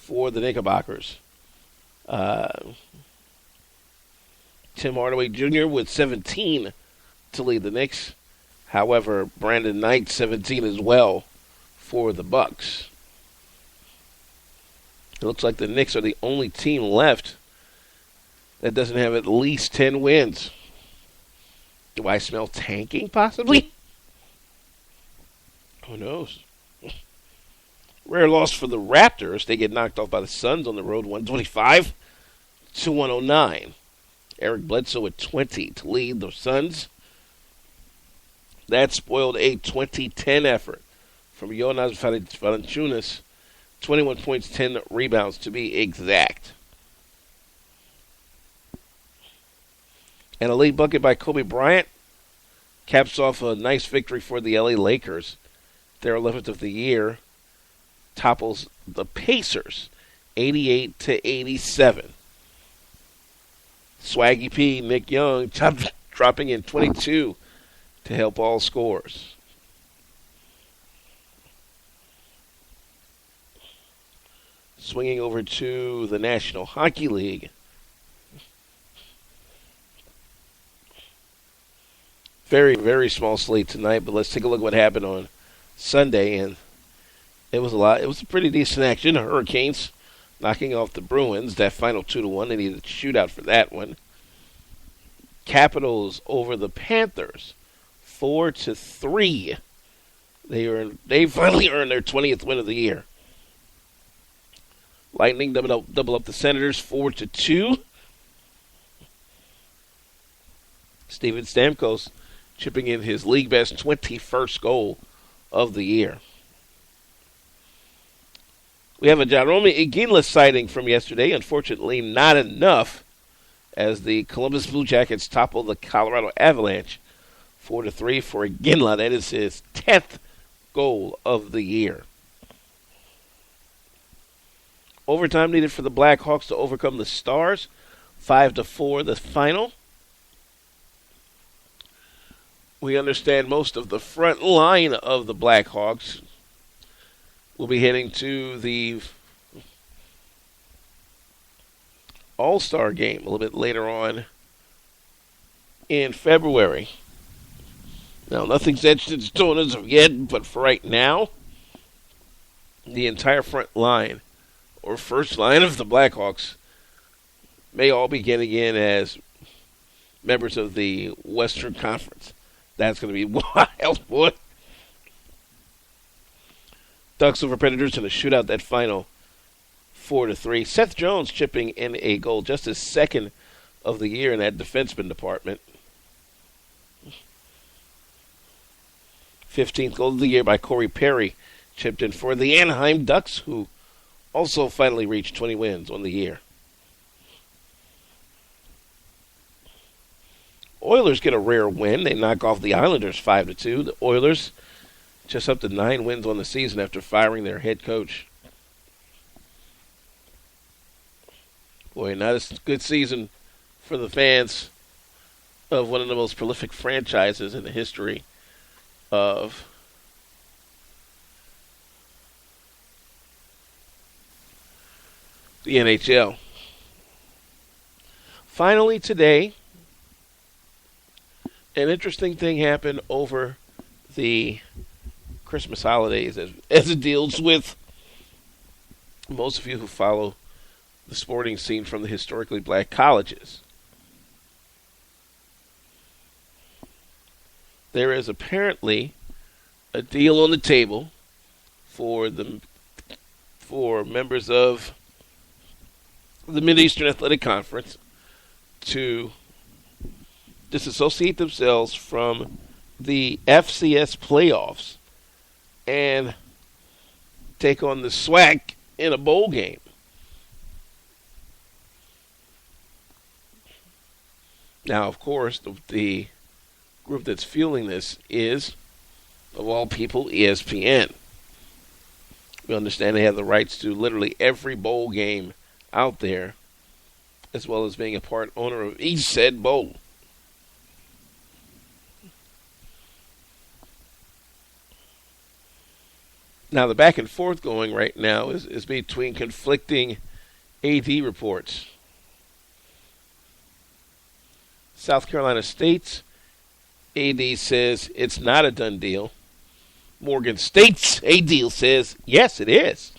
for the Knickerbockers. Tim Hardaway Jr. with 17 to lead the Knicks. However, Brandon Knight 17 as well for the Bucks. It looks like the Knicks are the only team left that doesn't have at least 10 wins. Do I smell tanking, possibly? Who knows? Rare loss for the Raptors. They get knocked off by the Suns on the road, 125 to 109. Eric Bledsoe with 20 to lead the Suns. That spoiled a 2010 effort from Jonas Valanciunas. 21 points, 10 rebounds to be exact. And a late bucket by Kobe Bryant caps off a nice victory for the LA Lakers. Their 11th of the year topples the Pacers 88 to 87. Swaggy P, Nick Young, dropping in 22 to help all scores. Swinging over to the National Hockey League. Very, very small slate tonight, but let's take a look at what happened on Sunday. And it was a lot. It was a pretty decent action. The Hurricanes knocking off the Bruins. That final 2-1. They needed a shootout for that one. Capitals over the Panthers, 4-3. They finally earned their 20th win of the year. Lightning double up the Senators, 4-2. Steven Stamkos chipping in his league best 21st goal of the year. We have a Jarome Iginla sighting from yesterday. Unfortunately, not enough, as the Columbus Blue Jackets topple the Colorado Avalanche 4-3 for Iginla. That is his 10th goal of the year. Overtime needed for the Blackhawks to overcome the Stars, 5-4 the final. We understand most of the front line of the Blackhawks will be heading to the All-Star game a little bit later on in February. Now, nothing's etched in stone as of yet, but for right now, the entire front line, or first line of the Blackhawks, may all be getting in as members of the Western Conference. That's going to be wild, boy. Ducks over Predators in a shootout, that final 4-3. Seth Jones chipping in a goal, just his second of the year in that defenseman department. 15th goal of the year by Corey Perry, chipped in for the Anaheim Ducks, who also finally reached 20 wins on the year. Oilers get a rare win. They knock off the Islanders 5-2. The Oilers just up to 9 wins on the season after firing their head coach. Boy, not a good season for the fans of one of the most prolific franchises in the history of the NHL. Finally today, an interesting thing happened over the Christmas holidays as it deals with most of you who follow the sporting scene from the historically black colleges. There is apparently a deal on the table for members of the Mid-Eastern Athletic Conference to disassociate themselves from the FCS playoffs and take on the SWAC in a bowl game. Now, of course, the group that's fueling this is, of all people, ESPN. We understand they have the rights to literally every bowl game out there, as well as being a part owner of each said bowl. Now, the back and forth going right now is between conflicting AD reports. South Carolina State's AD says it's not a done deal. Morgan State's AD says, yes, it is.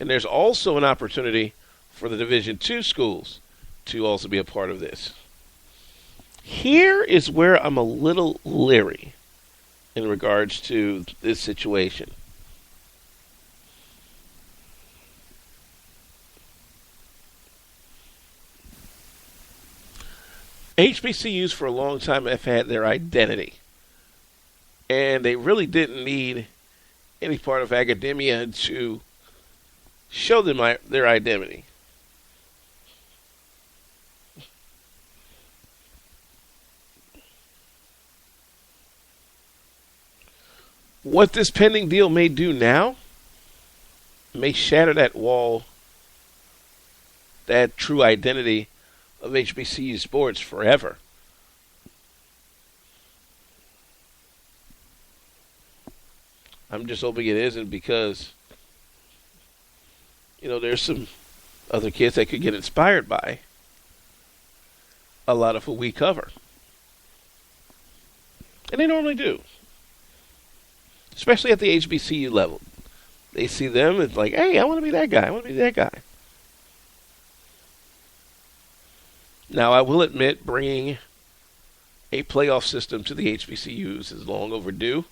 And there's also an opportunity for the Division II schools to also be a part of this. Here is where I'm a little leery in regards to this situation. HBCUs for a long time have had their identity, and they really didn't need any part of academia to show them their identity. What this pending deal may do now may shatter that wall, that true identity of HBCU sports forever. I'm just hoping it isn't, because there's some other kids that could get inspired by a lot of what we cover. And they normally do. Especially at the HBCU level. They see them, it's like, hey, I want to be that guy. I want to be that guy. Now, I will admit, bringing a playoff system to the HBCUs is long overdue,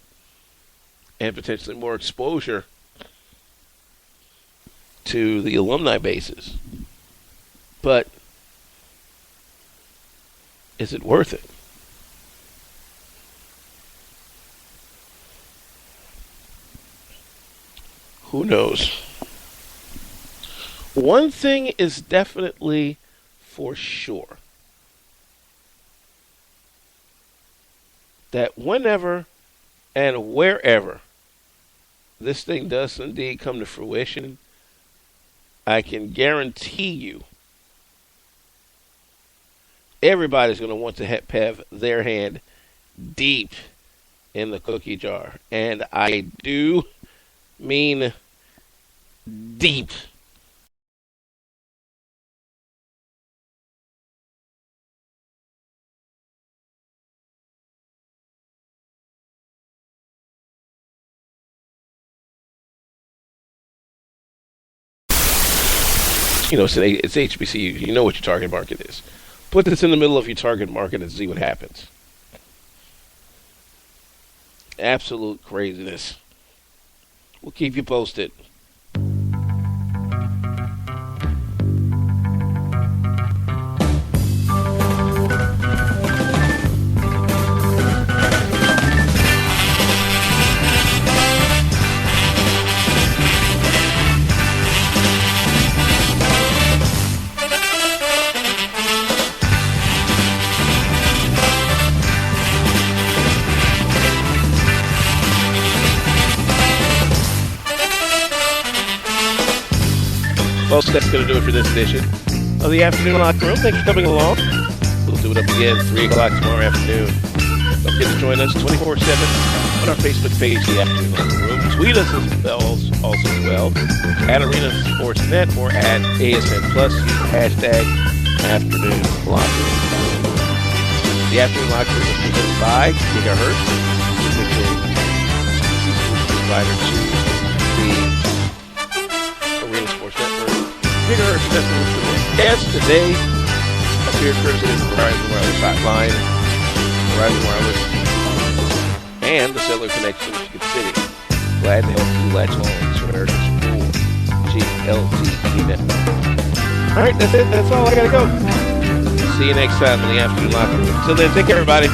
and potentially more exposure to the alumni bases. But is it worth it? Who knows? One thing is definitely for sure, that whenever and wherever this thing does indeed come to fruition, I can guarantee you everybody's going to want to have their hand deep in the cookie jar. And I do mean deep. It's HBCU. You know what your target market is. Put this in the middle of your target market and see what happens. Absolute craziness. We'll keep you posted. Well, that's going to do it for this edition of the Afternoon Locker Room. Thanks for coming along. We'll do it up again 3 o'clock tomorrow afternoon. Don't forget to join us 24/7 on our Facebook page, The Afternoon Locker Room. Tweet us also as well at Arena Sportsnet or at ASN Plus. Use the hashtag Afternoon Locker Room. The Afternoon Locker Room is presented by Gigahertz, the provider to the Arena Sports Network. Gigahertz Investment Solutions. Guest today appeared courtesy of the Verizon Wireless Hotline, Verizon Wireless, and the Cellular Connection in Michigan City. Glad to help you latch on to America's full GLTE network. All right, that's it. That's all. I gotta go. See you next time in the Afternoon Locker Room. Until then, take care, everybody.